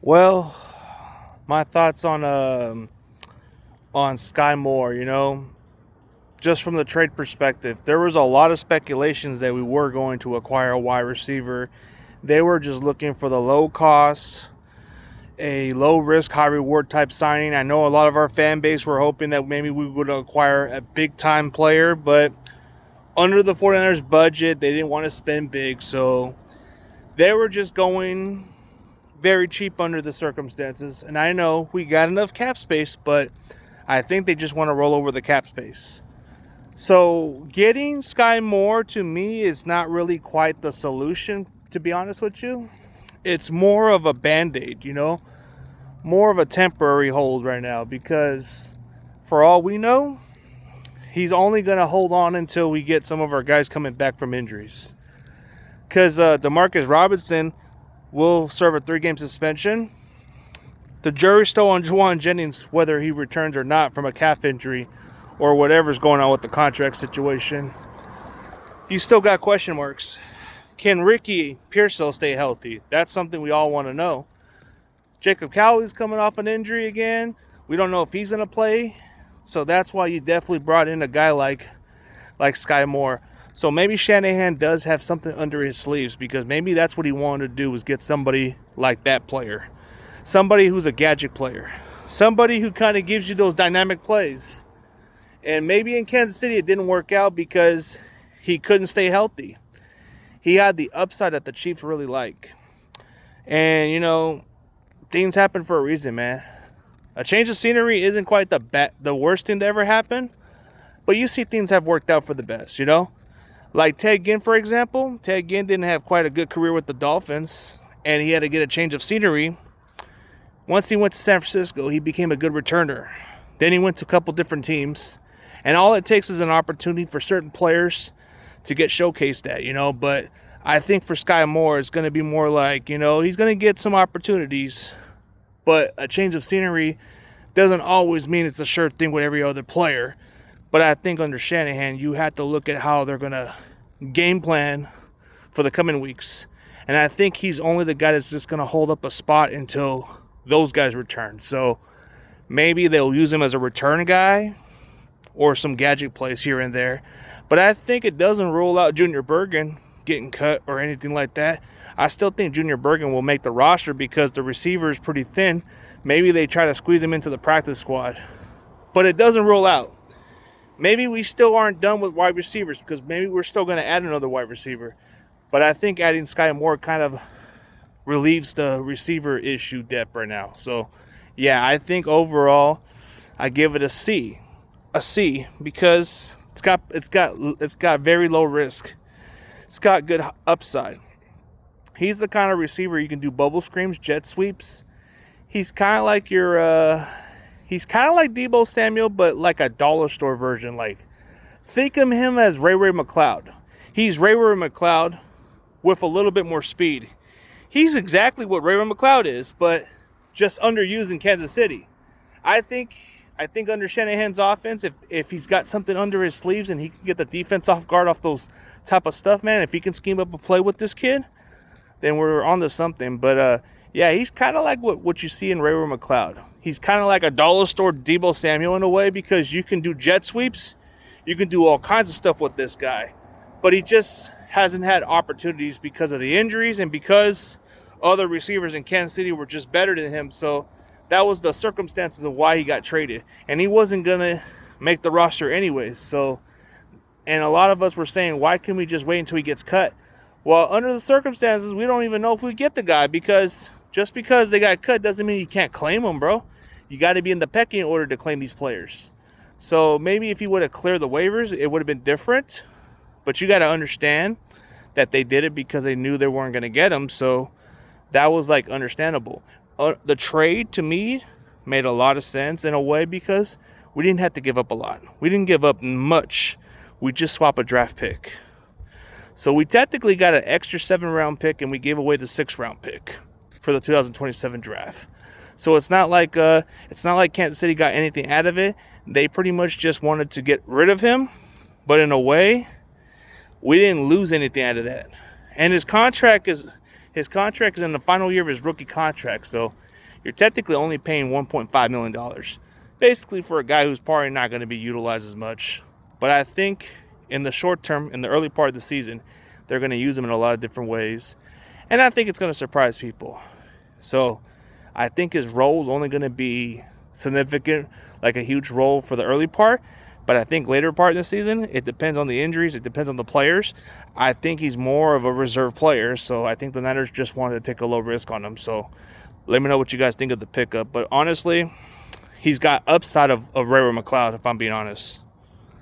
Well, my thoughts on Skyy Moore, just from the trade perspective, there was a lot of speculations that we were going to acquire a wide receiver. They were just looking for the low cost, a low risk, high reward type signing. I know a lot of our fan base were hoping that maybe we would acquire a big time player, but under the 49ers budget, they didn't want to spend big, so they were just going very cheap under the circumstances. And I know we got enough cap space, but I think they just want to roll over the cap space. So getting Skyy Moore to me is not really quite the solution, to be honest with you. It's more of a band-aid, more of a temporary hold right now, because for all we know, he's only going to hold on until we get some of our guys coming back from injuries. Because Demarcus Robinson will serve a 3-game suspension. The jury's still on Juwan Jennings, whether he returns or not from a calf injury or whatever's going on with the contract situation. He's still got question marks. Can Ricky Pearsall stay healthy? That's something we all want to know. Jacob Cowley's coming off an injury again. We don't know if he's going to play. So that's why you definitely brought in a guy like Skyy Moore. So maybe Shanahan does have something under his sleeves, because maybe that's what he wanted to do, was get somebody like that player. Somebody who's a gadget player. Somebody who kind of gives you those dynamic plays. And maybe in Kansas City it didn't work out because he couldn't stay healthy. He had the upside that the Chiefs really like. And, things happen for a reason, man. A change of scenery isn't quite the worst thing to ever happen. But you see things have worked out for the best, Like Ted Ginn, for example. Ted Ginn didn't have quite a good career with the Dolphins, and he had to get a change of scenery. Once he went to San Francisco, he became a good returner. Then he went to a couple different teams. And all it takes is an opportunity for certain players to get showcased at, But I think for Skyy Moore, it's going to be more like, he's going to get some opportunities. But a change of scenery doesn't always mean it's a sure thing with every other player. But I think under Shanahan, you have to look at how they're going to game plan for the coming weeks. And I think he's only the guy that's just going to hold up a spot until those guys return. So maybe they'll use him as a return guy or some gadget plays here and there. But I think it doesn't rule out Junior Bergen getting cut or anything like that. I still think Junior Bergen will make the roster because the receiver is pretty thin. Maybe they try to squeeze him into the practice squad. But it doesn't rule out. Maybe we still aren't done with wide receivers, because maybe we're still going to add another wide receiver. But I think adding Skyy Moore kind of relieves the receiver issue depth right now. So, yeah, I think overall I give it a C. A C, because it's got very low risk. It's got good upside. He's the kind of receiver you can do bubble screens, jet sweeps. He's kind of like he's kind of like Deebo Samuel, but like a dollar store version. Like, think of him as Ray McCloud. He's Ray McCloud with a little bit more speed. He's exactly what Ray McCloud is, but just underused in Kansas City. I think under Shanahan's offense, if he's got something under his sleeves and he can get the defense off guard off those type of stuff, man, if he can scheme up a play with this kid, then we're on to something. But, yeah, he's kind of like what you see in Ray McCloud. He's kind of like a dollar store Deebo Samuel in a way, because you can do jet sweeps. You can do all kinds of stuff with this guy. But he just hasn't had opportunities because of the injuries and because other receivers in Kansas City were just better than him. So that was the circumstances of why he got traded. And he wasn't going to make the roster anyways. So, and a lot of us were saying, why can't we just wait until he gets cut? Well, under the circumstances, we don't even know if we get the guy, because just because they got cut doesn't mean you can't claim them, bro. You got to be in the pecking order to claim these players. So maybe if he would have cleared the waivers, it would have been different. But you got to understand that they did it because they knew they weren't going to get him. So that was like understandable. The trade to me made a lot of sense in a way, because we didn't have to give up a lot. We didn't give up much. We just swapped a draft pick. So we technically got an extra 7-round pick, and we gave away the 6th-round pick for the 2027 draft. So it's not like Kansas City got anything out of it. They pretty much just wanted to get rid of him. But in a way, we didn't lose anything out of that. And his contract His contract is in the final year of his rookie contract, so you're technically only paying $1.5 million. Basically for a guy who's probably not going to be utilized as much. But I think in the short term, in the early part of the season, they're going to use him in a lot of different ways. And I think it's going to surprise people. So I think his role is only going to be significant, like a huge role for the early part. But I think later part of the season, it depends on the injuries. It depends on the players. I think he's more of a reserve player. So I think the Niners just wanted to take a low risk on him. So let me know what you guys think of the pickup. But honestly, he's got upside of Ray McLeod, if I'm being honest.